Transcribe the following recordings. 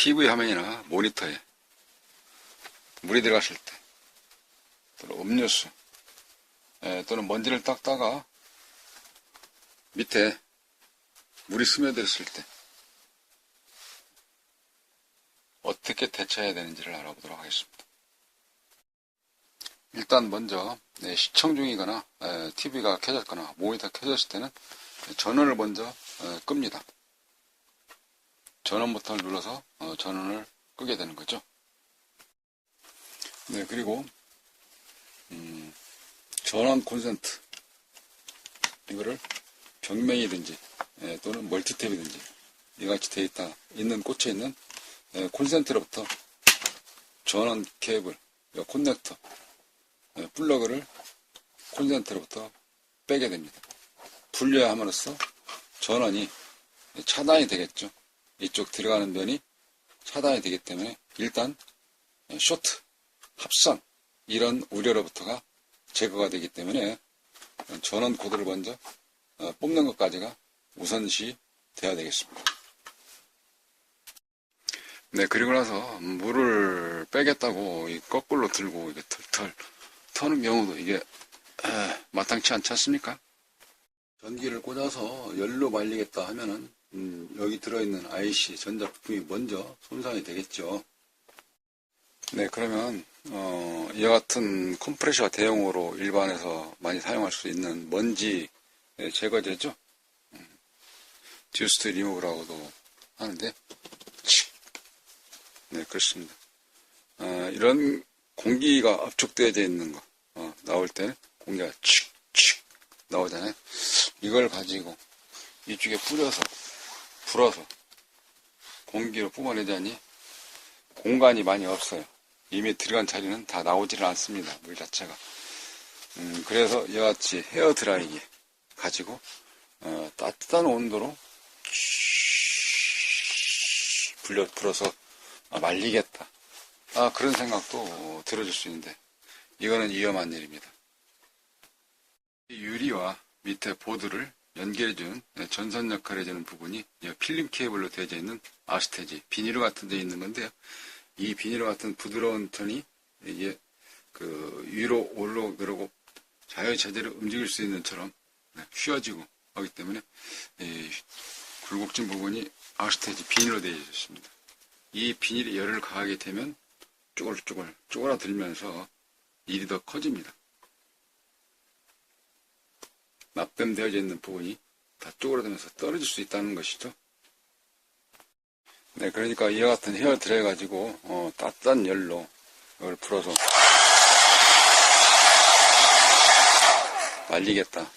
TV 화면이나 모니터에 물이 들어갔을 때, 또는 음료수, 또는 먼지를 닦다가 밑에 물이 스며들었을 때 어떻게 대처해야 되는지를 알아보도록 하겠습니다. 일단 먼저 시청 중이거나 TV가 켜졌거나 모니터 켜졌을 때는 전원을 먼저 끕니다. 전원 버튼을 눌러서 전원을 끄게 되는 거죠. 네, 그리고 전원 콘센트 이거를 병명이든지 또는 멀티탭이든지 이같이 되어 있는 꽂혀 있는 콘센트로부터 전원 케이블, 커넥터, 플러그를 콘센트로부터 빼게 됩니다. 분리함으로써 전원이 차단이 되겠죠. 이쪽 들어가는 면이 차단이 되기 때문에 일단 쇼트, 합선 이런 우려로부터가 제거가 되기 때문에 전원 코드를 먼저 뽑는 것까지가 우선시 되어야 되겠습니다. 네, 그리고 나서 물을 빼겠다고 거꾸로 들고 이게 털털 터는 경우도 이게 마땅치 않지 않습니까? 전기를 꽂아서 열로 말리겠다 하면은 여기 들어있는 IC 전자 부품이 먼저 손상이 되겠죠. 네, 그러면 이와 같은 컴프레셔 대용으로 일반에서 많이 사용할 수 있는 먼지 제거제죠. 듀스트 리무브라고도 하는데, 네, 그렇습니다. 이런 공기가 압축되어져 있는 거 나올 때는 공기가 칙칙 나오잖아요. 이걸 가지고 이쪽에 뿌려서 불어서 공기로 뿜어내자니 공간이 많이 없어요. 이미 들어간 자리는 다 나오지를 않습니다. 물 자체가. 그래서 이와같이 헤어드라이기 가지고 따뜻한 온도로 불어서 말리겠다. 그런 생각도 들어줄 수 있는데 이거는 위험한 일입니다. 유리와 밑에 보드를 연결해주는 전선 역할을 해주는 부분이 필름 케이블로 되어져 있는 아스테지 비닐 같은 데 있는 건데요. 이 비닐 같은 부드러운 턴이 이게 위로 올라오고 자유자재로 움직일 수 있는 처럼 휘어지고 하기 때문에 굴곡진 부분이 아스테지 비닐로 되어 있습니다. 이 비닐이 열을 가하게 되면 쪼그라들면서 일이 더 커집니다. 납땜되어져 있는 부분이 다 쪼그라들면서 떨어질 수 있다는 것이죠. 네, 그러니까 이와 같은 헤어 드라이 가지고 따뜻한 열로 이걸 불어서 말리겠다.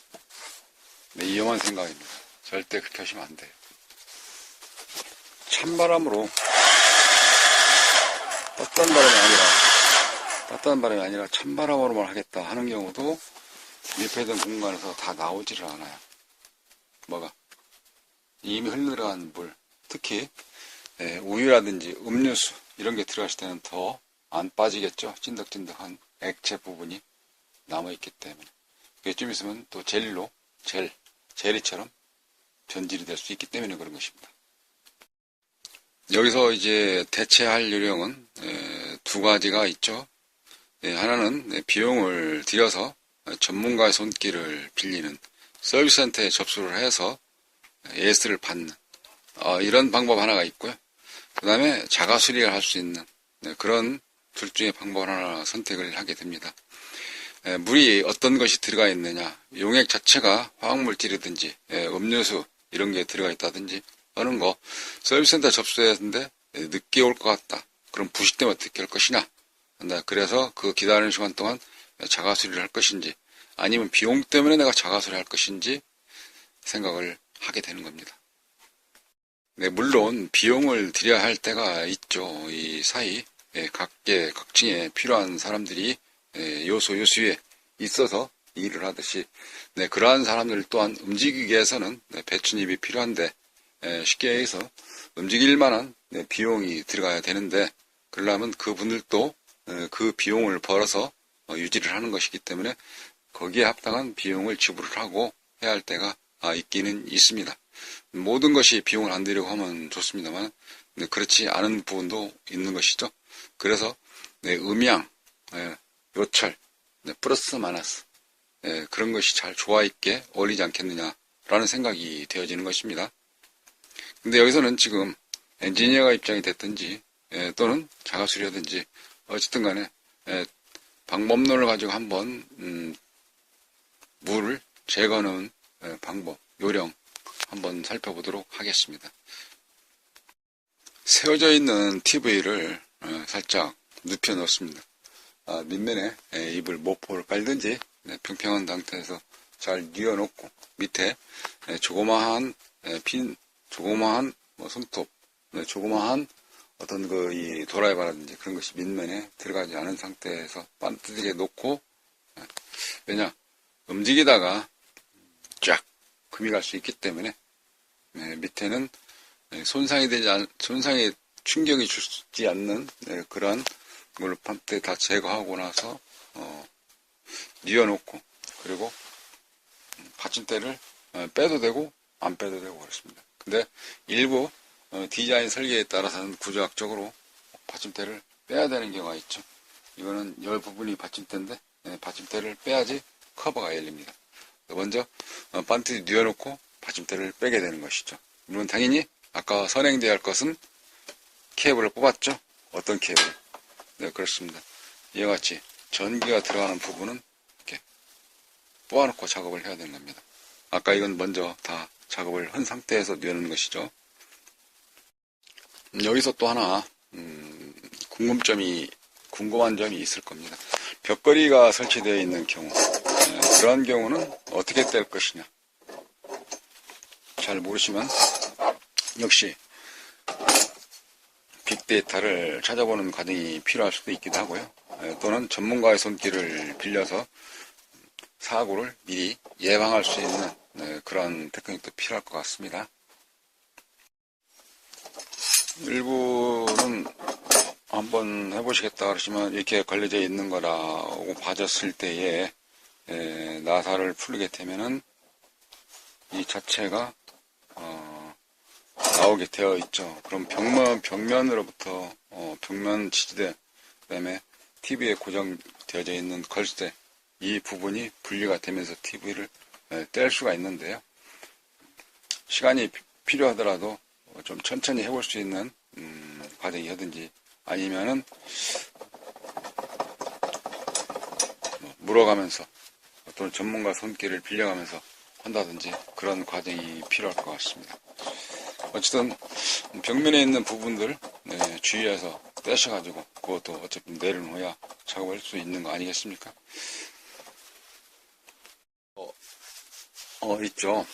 네, 위험한 생각입니다. 절대 그렇게 하시면 안 돼요. 찬바람으로 따뜻한 바람이 아니라 찬바람으로만 하겠다 하는 경우도 밀폐된 공간에서 다 나오지를 않아요. 뭐가? 이미 흘러들어간 물, 특히 우유라든지 음료수 이런 게 들어갔을 때는 더 안 빠지겠죠. 찐득찐득한 액체 부분이 남아있기 때문에. 그게 좀 있으면 또 젤리처럼 변질이 될 수 있기 때문에 그런 것입니다. 여기서 이제 대체할 요령은 두 가지가 있죠. 하나는 비용을 들여서 전문가의 손길을 빌리는 서비스 센터에 접수를 해서 AS를 받는 이런 방법 하나가 있고요. 그 다음에 자가 수리를 할 수 있는 그런 둘 중에 방법 하나 선택을 하게 됩니다. 물이 어떤 것이 들어가 있느냐, 용액 자체가 화학물질이든지 음료수 이런 게 들어가 있다든지 하는 거 서비스 센터 접수했는데 늦게 올 것 같다. 그럼 부식되면 어떻게 할 것이냐. 그래서 그 기다리는 시간 동안 자가 수리를 할 것인지 아니면 비용 때문에 내가 자가 수리할 것인지 생각을 하게 되는 겁니다. 네, 물론 비용을 들여야 할 때가 있죠. 이 사이 각층에 필요한 사람들이 요소에 있어서 일을 하듯이 그러한 사람들 또한 움직이기 위해서는 배춧잎이 필요한데 쉽게 해서 움직일 만한 비용이 들어가야 되는데 그러려면 그분들도 그 비용을 벌어서 유지를 하는 것이기 때문에 거기에 합당한 비용을 지불을 하고 해야 할 때가 있기는 있습니다. 모든 것이 비용을 안 들이고 하면 좋습니다만, 그렇지 않은 부분도 있는 것이죠. 그래서, 음양, 요철, 플러스 마이너스, 그런 것이 잘 조화 있게 어울리지 않겠느냐라는 생각이 되어지는 것입니다. 근데 여기서는 지금 엔지니어가 입장이 됐든지, 또는 자가술이라든지, 어쨌든 간에, 방법론을 가지고 한번, 물을 제거하는 방법, 요령 한번 살펴보도록 하겠습니다. 세워져 있는 TV를 살짝 눕혀 놓습니다. 밑면에 이불 모포를 깔든지 평평한 상태에서 잘 뉘어 놓고 밑에 조그마한 조그마한 손톱, 조그마한 어떤 이 도라이바라든지 그런 것이 밑면에 들어가지 않은 상태에서 반듯하게 놓고, 왜냐 움직이다가 쫙 금이 갈 수 있기 때문에 밑에는 손상이 충격이 주지 않는 그런 걸 반듯 다 제거하고 나서 뉘어놓고, 그리고 받침대를 빼도 되고 안 빼도 되고 그렇습니다. 근데 일부 디자인 설계에 따라서는 구조학적으로 받침대를 빼야 되는 경우가 있죠. 이거는 열 부분이 받침대인데 받침대를 빼야지 커버가 열립니다. 먼저 반듯이 뉘어놓고 받침대를 빼게 되는 것이죠. 물론 당연히 아까 선행되어야 할 것은 케이블을 뽑았죠. 어떤 케이블? 네, 그렇습니다. 이와 같이 전기가 들어가는 부분은 이렇게 뽑아놓고 작업을 해야 되는 겁니다. 아까 이건 먼저 다 작업을 한 상태에서 뉘어놓는 것이죠. 여기서 또 하나 궁금한 점이 있을 겁니다. 벽걸이가 설치되어 있는 경우, 그러한 경우는 어떻게 뗄 것이냐. 잘 모르시면 역시 빅데이터를 찾아보는 과정이 필요할 수도 있기도 하고요. 또는 전문가의 손길을 빌려서 사고를 미리 예방할 수 있는 그런 테크닉도 필요할 것 같습니다. 일부는 한번 해보시겠다 그러시면 이렇게 걸려져 있는 거라고 봐줬을 때에 나사를 풀게 되면은 이 자체가 나오게 되어 있죠. 그럼 벽면으로부터 벽면 지지대, 그다음에 TV에 고정되어져 있는 걸쇠, 이 부분이 분리가 되면서 TV를 뗄 수가 있는데요. 시간이 필요하더라도 좀 천천히 해볼 수 있는 과정이라든지 아니면은 물어가면서 또는 전문가 손길을 빌려가면서 한다든지 그런 과정이 필요할 것 같습니다. 어쨌든 벽면에 있는 부분들 주의해서 떼셔가지고 그것도 어차피 내려놓아야 작업할 수 있는 거 아니겠습니까? 있죠.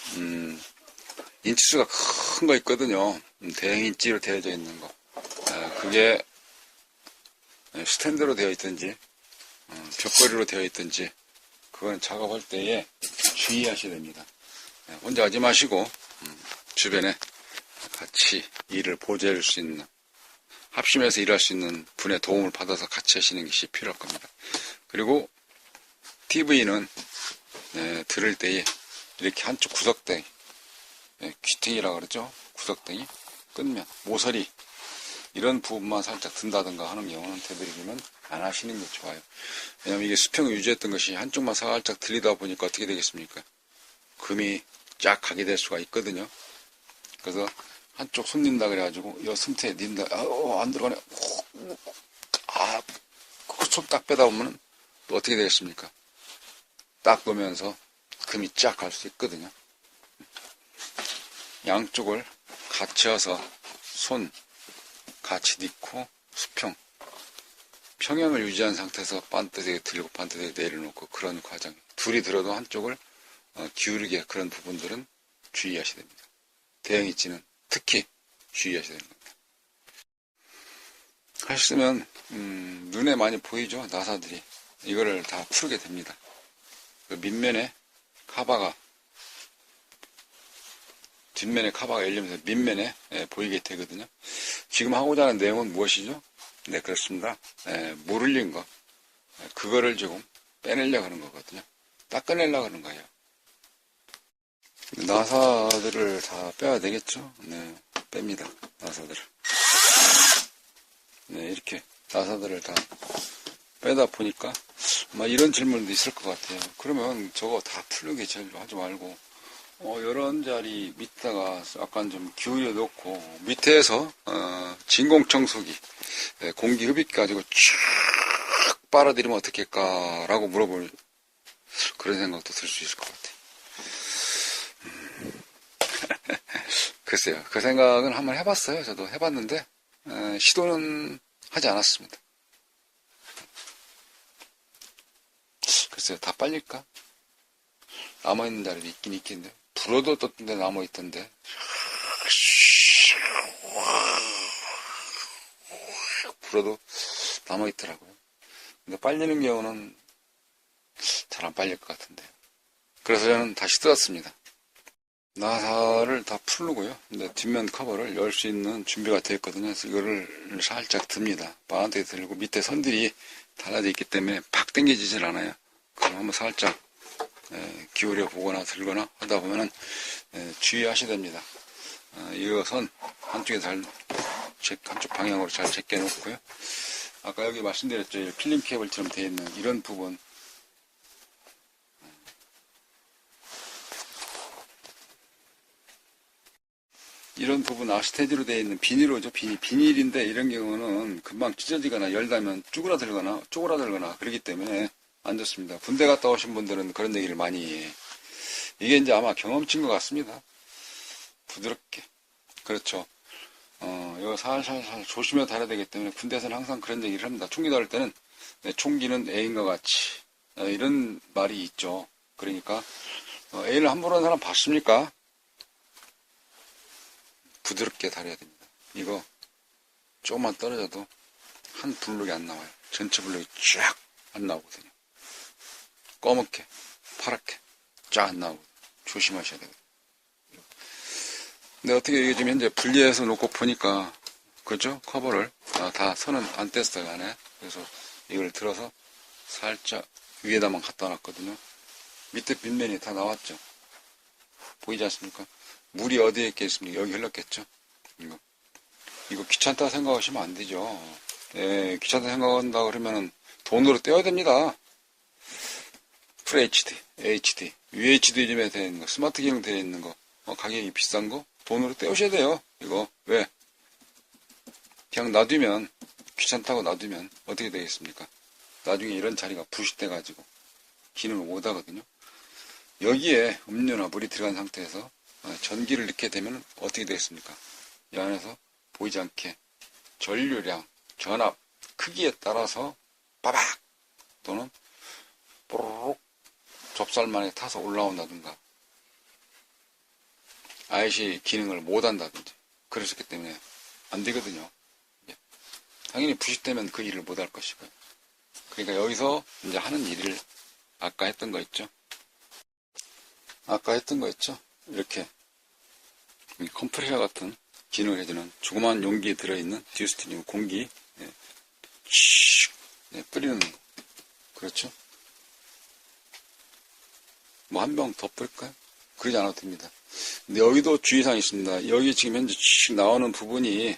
인치수가 큰 거 있거든요. 대형인치로 되어져 있는 거. 그게 스탠드로 되어 있든지 벽걸이로 되어 있든지 그건 작업할 때에 주의하셔야 됩니다. 혼자 하지 마시고 주변에 같이 일을 보조해 줄 수 있는, 합심해서 일할 수 있는 분의 도움을 받아서 같이 하시는 것이 필요할 겁니다. 그리고 TV는 들을 때에 이렇게 한쪽 구석탱이, 귀퉁이라고 그러죠. 구석탱이, 끝면, 모서리 이런 부분만 살짝 든다든가 하는 경우는 되도록이면 안 하시는 게 좋아요. 왜냐면 이게 수평을 유지했던 것이 한쪽만 살짝 들리다 보니까 어떻게 되겠습니까? 금이 쫙 가게 될 수가 있거든요. 그래서 한쪽 손 닌다 그래가지고 이 승태에 닌다, 안 들어가네. 손 딱 빼다 보면 또 어떻게 되겠습니까? 딱 놓으면서 금이 쫙 갈 수 있거든요. 양쪽을 같이 해서 손 같이 넣고 수평, 평형을 유지한 상태에서 반듯하게 들고 반듯하게 내려놓고 그런 과정. 둘이 들어도 한쪽을 기울이게, 그런 부분들은 주의하셔야 됩니다. 대형 있지는 특히 주의하셔야 되는 겁니다. 하셨으면 눈에 많이 보이죠, 나사들이. 이거를 다 풀게 됩니다. 그 밑면에 카바가, 뒷면에 카바가 열리면서 밑면에 보이게 되거든요. 지금 하고자 하는 내용은 무엇이죠? 네, 그렇습니다. 물 흘린 거, 그거를 조금 빼내려고 하는 거거든요. 닦아내려고 하는 거예요. 나사들을 다 빼야 되겠죠? 네, 뺍니다. 나사들을. 네, 이렇게 나사들을 다 빼다 보니까 아마 이런 질문도 있을 것 같아요. 그러면 저거 다 풀르게 하지 말고 이런 자리 밑에다가 약간 좀 기울여 놓고 밑에서 진공 청소기 공기 흡입기 가지고 쫙 빨아들이면 어떻겠까라고 물어볼 그런 생각도 들 수 있을 것 같아요. 글쎄요, 그 생각은 한번 해봤어요. 저도 해봤는데 시도는 하지 않았습니다. 글쎄요, 다 빨릴까? 남아있는 자리도 있긴 있겠는데 불어도 떴던데 남아있던데 불어도 남아있더라고요. 근데 빨리는 경우는 잘 안 빨릴 것 같은데 그래서 저는 다시 뜯었습니다. 나사를 다 풀르고요. 근데 뒷면 커버를 열 수 있는 준비가 되어 있거든요. 그래서 이거를 살짝 듭니다. 바운드에 들고 밑에 선들이 달라져 있기 때문에 팍 당겨지질 않아요. 그럼 한번 살짝 기울여 보거나 들거나 하다 보면은 주의하셔야 됩니다. 이 선 한쪽에 한쪽 방향으로 잘 제껴 놓고요. 아까 여기 말씀드렸죠. 필름 케이블처럼 되어 있는 이런 부분 아스테지로 되어 있는 비닐로죠. 비닐인데 이런 경우는 금방 찢어지거나 열다면 쪼그라들거나 그러기 때문에 안 좋습니다. 군대 갔다 오신 분들은 그런 얘기를 많이 해. 이게 이제 아마 경험치인 것 같습니다. 부드럽게. 그렇죠. 이거 살살살 조심해 다뤄야 되기 때문에 군대에서는 항상 그런 얘기를 합니다. 총기 다룰 때는 총기는 애인과 같이 이런 말이 있죠. 그러니까 애인을 함부로 하는 사람 봤습니까? 부드럽게 다려야 됩니다. 이거 조금만 떨어져도 한 블록이 안 나와요. 전체 블록이 쫙 안 나오거든요. 검게 파랗게 쫙 안 나오거든요. 조심하셔야 되거든요. 근데 어떻게 이게 지금 현재 분리해서 놓고 보니까 그죠? 커버를 다 선은 안 뗐어요 안에. 그래서 이걸 들어서 살짝 위에다만 갖다 놨거든요. 밑에 빗면이 다 나왔죠. 보이지 않습니까? 물이 어디에 있겠습니까? 여기 흘렀겠죠? 이거 귀찮다 생각하시면 안 되죠. 예, 귀찮다 생각한다 그러면은 돈으로 떼어야 됩니다. FHD, HD, UHD 쯤에 되어 있는 거, 스마트 기능 되어 있는 거, 가격이 비싼 거, 돈으로 떼우셔야 돼요. 이거, 왜? 그냥 놔두면, 귀찮다고 놔두면 어떻게 되겠습니까? 나중에 이런 자리가 부식돼가지고 기능을 못 하거든요. 여기에 음료나 물이 들어간 상태에서 전기를 넣게 되면 어떻게 되겠습니까? 이 안에서 보이지 않게 전류량, 전압, 크기에 따라서 빠박 또는 뽀로록 접살만에 타서 올라온다든가 아이시 기능을 못 한다든지 그러셨기 때문에 안 되거든요. 당연히 부식되면 그 일을 못 할 것이고요. 그러니까 여기서 이제 하는 일을 아까 했던 거 있죠. 이렇게 컴프레셔 같은 기능을 해주는 조그마한 용기에 들어있는 디스틸링 공기 뿌리는 거. 그렇죠? 뭐 한 병 더 뿌릴까요? 그러지 않아도 됩니다. 근데 여기도 주의사항이 있습니다. 여기 지금 현재 나오는 부분이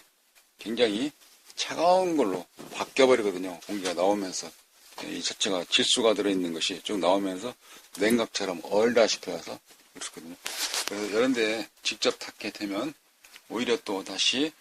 굉장히 차가운 걸로 바뀌어버리거든요. 공기가 나오면서 이 자체가 질소가 들어있는 것이 쭉 나오면서 냉각처럼 얼다시피 와서 그렇거든요. 그래서 이런 데 직접 닿게 되면 오히려 또 다시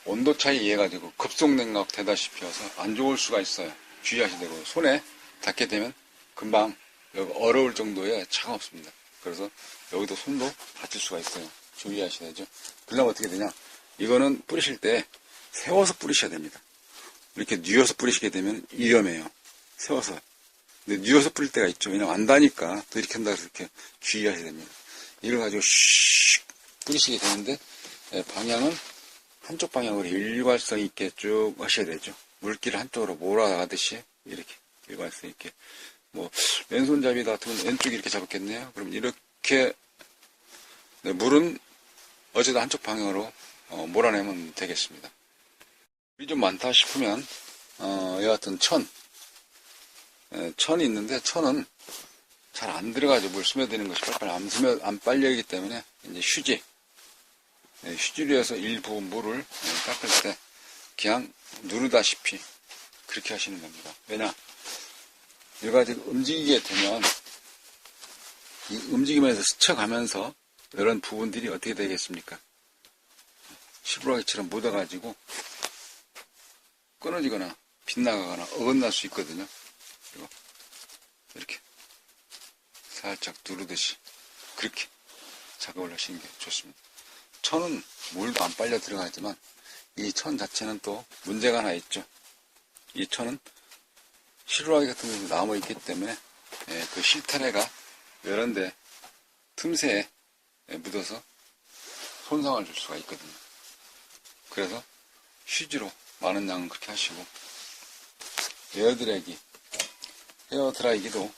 온도 차이 이해 가지고 급속 냉각 되다시피 와서 안 좋을 수가 있어요. 주의하셔야 되고 손에 닿게 되면 금방 여기 어려울 정도의 차갑습니다. 그래서 여기도 손도 다칠 수가 있어요. 주의하셔야 되죠. 그러면 어떻게 되냐? 이거는 뿌리실 때 세워서 뿌리셔야 됩니다. 이렇게 뉘어서 뿌리시게 되면 위험해요. 세워서. 근데 뉘어서 뿌릴 때가 있죠. 왜냐면 안다니까 또 이렇게 한다 해서 이렇게 주의하셔야 됩니다. 이걸 가지고 슉 뿌리시게 되는데 방향은 한쪽 방향으로 일관성 있게 쭉 하셔야 되죠. 물기를 한쪽으로 몰아가듯이 이렇게 일관성 있게. 뭐 왼손잡이 같으면 왼쪽 이렇게 잡았겠네요. 그럼 이렇게 물은 어제도 한쪽 방향으로 몰아내면 되겠습니다. 물이 좀 많다 싶으면 이 같은 천이 있는데 천은 잘 안 들어가죠. 물 스며드는 것이 빨리빨리 안 빨려있기 때문에 이제 휴지, 휴지로 해서 일부 물을 닦을 때 그냥 누르다시피 그렇게 하시는 겁니다. 왜냐, 얘가 지금 움직이게 되면 이 움직이면서 스쳐가면서 이런 부분들이 어떻게 되겠습니까? 시부라기처럼 묻어가지고 끊어지거나 빗나가거나 어긋날 수 있거든요. 그리고 이렇게 살짝 누르듯이 그렇게 작업을 하시는 게 좋습니다. 천은 물도 안 빨려 들어가지만 이 천 자체는 또 문제가 하나 있죠. 이 천은 시루라기 같은 것이 남아있기 때문에 그 실타래가 이런데 틈새에 묻어서 손상을 줄 수가 있거든요. 그래서 휴지로 많은 양은 그렇게 하시고, 헤어드라이기도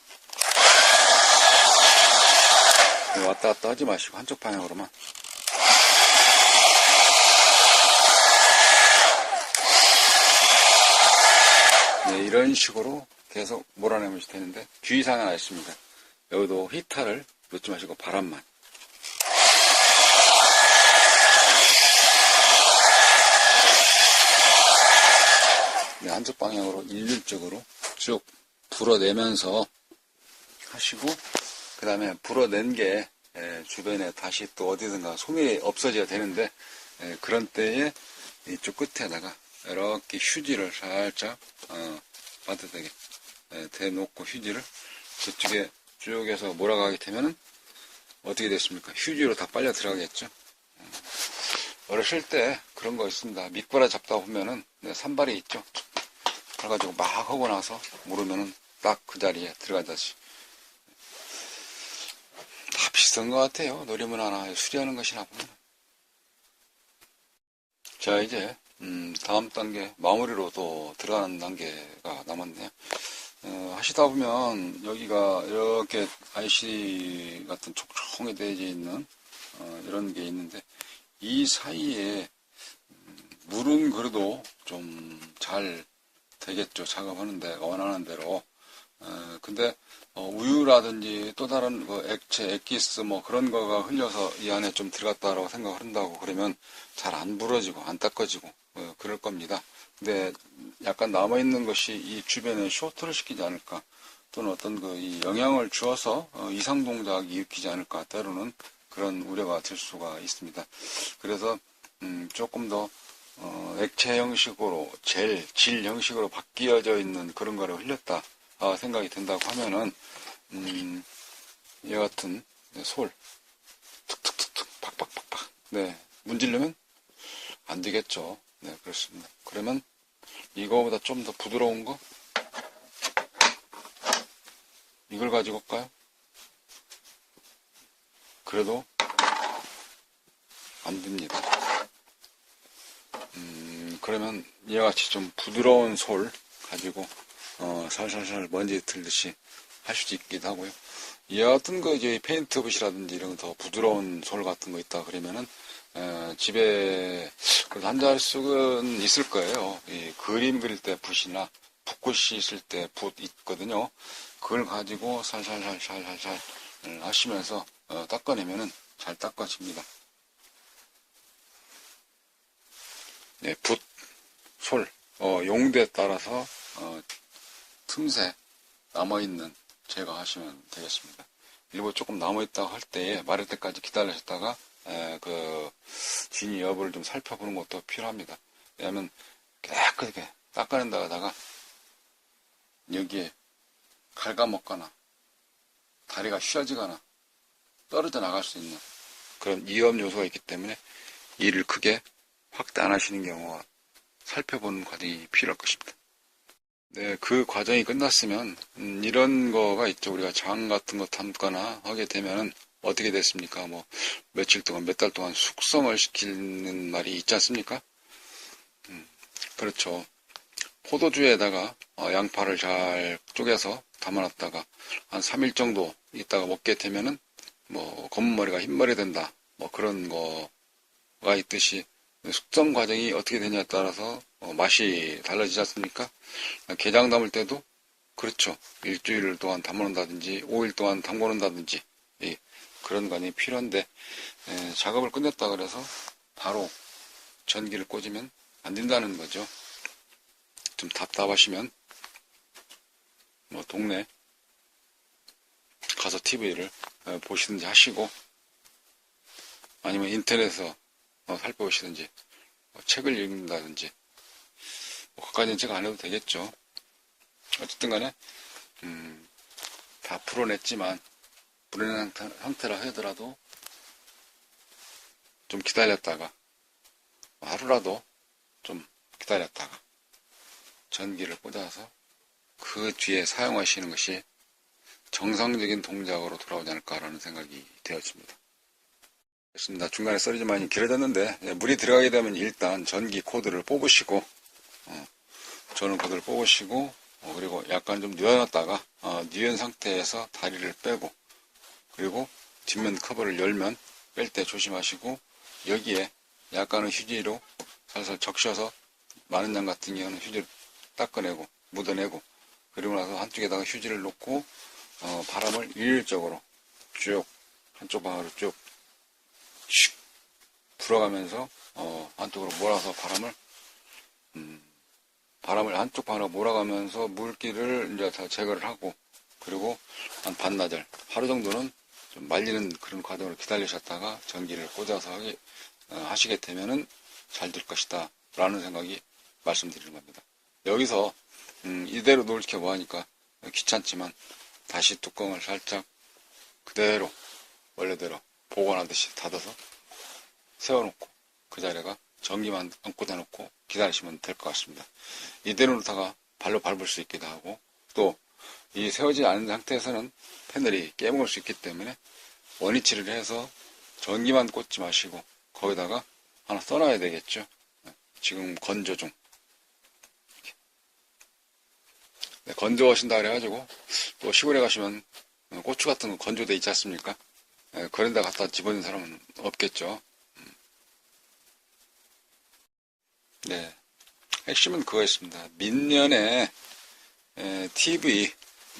왔다 갔다 하지 마시고 한쪽 방향으로만 이런 식으로 계속 몰아내면 되는데, 주의사항이 하나 있습니다. 여기도 히터를 놓지 마시고 바람만. 한쪽 방향으로 일률적으로 쭉 불어내면서 하시고, 그 다음에 불어낸 게 주변에 다시 또 어디든가 소멸이 없어져야 되는데, 그런 때에 이쪽 끝에다가 이렇게 휴지를 살짝 반듯하게 대놓고 휴지를 그쪽에 쭉 해서 몰아가게 되면은 어떻게 됐습니까? 휴지로 다 빨려 들어가겠죠. 어렸을 때 그런 거 있습니다. 밑바라 잡다 보면은 산발이 있죠. 그래가지고 막 하고 나서 모르면은 딱 그 자리에 들어가자지. 다 비슷한 것 같아요. 놀이문 하나 수리하는 것이나 보면. 자, 이제 다음 단계 마무리로 또 들어가는 단계가 남았네요. 하시다 보면 여기가 이렇게 IC 같은 촉촉하게 되어 있는 이런 게 있는데, 이 사이에 물은 그래도 좀 잘 되겠죠. 작업하는데 원하는 대로. 근데 우유라든지 또 다른 뭐 액체, 액기스 뭐 그런 거가 흘려서 이 안에 좀 들어갔다라고 생각을 한다고 그러면 잘 안 부러지고 안 닦아지고 그럴 겁니다. 근데 약간 남아있는 것이 이 주변에 쇼트를 시키지 않을까, 또는 어떤 이 영향을 주어서 이상 동작이 일으키지 않을까, 때로는 그런 우려가 들 수가 있습니다. 그래서 조금 더 액체 형식으로 질 형식으로 바뀌어져 있는 그런 거를 흘렸다 생각이 든다고 하면은 이 같은 솔 툭툭툭툭 팍팍팍팍 문지르면 안 되겠죠. 네, 그렇습니다. 그러면 이거보다 좀 더 부드러운 거, 이걸 가지고 올까요? 그래도 안 됩니다. 그러면 이와 같이 좀 부드러운 솔 가지고 살살살 먼지 틀듯이 할 수 있기도 하고요. 이와 같은 거 이제 페인트 붓이라든지 이런 더 부드러운 솔 같은 거 있다 그러면은 집에 그래도 한 자릿수는 있을 거예요. 이 그림 그릴 때 붓이나 붓글씨 있을 때 붓 있거든요. 그걸 가지고 살살살살살살 하시면서 닦아내면은 잘 닦아집니다. 네, 붓, 솔, 용도에 따라서 틈새 남아있는 제거하시면 되겠습니다. 일부 조금 남아있다고 할 때에 마를 때까지 기다리셨다가 그 진위 여부를 좀 살펴보는 것도 필요합니다. 왜냐하면 깨끗하게 닦아낸 다가 여기에 갉아먹거나 다리가 휘어지거나 떨어져 나갈 수 있는 그런 위험 요소가 있기 때문에 이를 크게 확대 안 하시는 경우가 살펴보는 과정이 필요할 것입니다. 네, 그 과정이 끝났으면 이런 거가 있죠. 우리가 장 같은 거 담거나 하게 되면은 어떻게 됐습니까? 뭐 며칠 동안 몇 달 동안 숙성을 시키는 말이 있지 않습니까? 그렇죠. 포도주에다가 양파를 잘 쪼개서 담아놨다가 한 3일 정도 있다가 먹게 되면은 뭐 검은 머리가 흰 머리 된다, 뭐 그런 거가 있듯이 숙성 과정이 어떻게 되냐에 따라서 맛이 달라지지 않습니까? 게장 담을 때도 그렇죠. 일주일 동안 담궈놓는다든지 5일 동안 담궈놓는다든지 그런 관이 필요한데 작업을 끝냈다 그래서 바로 전기를 꽂으면 안 된다는 거죠. 좀 답답하시면 뭐 동네 가서 TV를 보시든지 하시고 아니면 인터넷에서 살펴보시든지 책을 읽는다든지 그까지는 제가 안 해도 되겠죠. 어쨌든 간에 다 풀어냈지만 불어낸 상태라 하더라도 좀 기다렸다가 하루라도 좀 기다렸다가 전기를 꽂아서 그 뒤에 사용하시는 것이 정상적인 동작으로 돌아오지 않을까라는 생각이 되어집니다. 그렇습니다. 중간에 썰이 많이 길어졌는데 물이 들어가게 되면 일단 전기 코드를 뽑으시고 저는 코드를 뽑으시고 그리고 약간 좀 뉘어놨다가 뉘은 상태에서 다리를 빼고 그리고 뒷면 커버를 열면 뺄 때 조심하시고 여기에 약간의 휴지로 살살 적셔서 많은 양 같은 경우는 휴지를 닦아내고 묻어내고 그리고 나서 한쪽에다가 휴지를 놓고 바람을 일률적으로 쭉 한쪽 방으로 쭉 슉 불어가면서 한쪽으로 몰아서 바람을 한쪽 방으로 몰아가면서 물기를 이제 다 제거를 하고 그리고 한 반나절 하루 정도는 좀 말리는 그런 과정을 기다리셨다가 전기를 꽂아서 하시게 되면은 잘 될 것이다 라는 생각이 말씀드리는 겁니다. 여기서 이대로 놓을게 뭐하니까 귀찮지만 다시 뚜껑을 살짝 그대로 원래대로 보관하듯이 닫아서 세워놓고 그 자리가 전기만 안 꽂아놓고 기다리시면 될 것 같습니다. 이대로 놓다가 발로 밟을 수 있기도 하고 또 이 세워지지 않은 상태에서는 패널이 깨먹을 수 있기 때문에 원위치를 해서 전기만 꽂지 마시고 거기다가 하나 써놔야 되겠죠. 지금 건조 중. 네, 건조하신다 그래가지고 또 시골에 가시면 고추 같은 거 건조돼 있지 않습니까? 그런 데 갖다 집어넣는 사람은 없겠죠. 네. 핵심은 그거였습니다. 밑면에 TV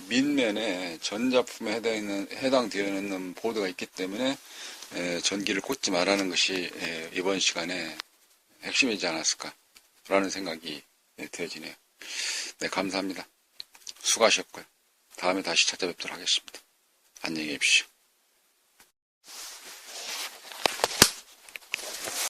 밑면에 전자품에 해당되어 있는 보드가 있기 때문에 전기를 꽂지 말라는 것이 이번 시간에 핵심이지 않았을까라는 생각이 되어지네요. 네, 감사합니다. 수고하셨고요. 다음에 다시 찾아뵙도록 하겠습니다. 안녕히 계십시오.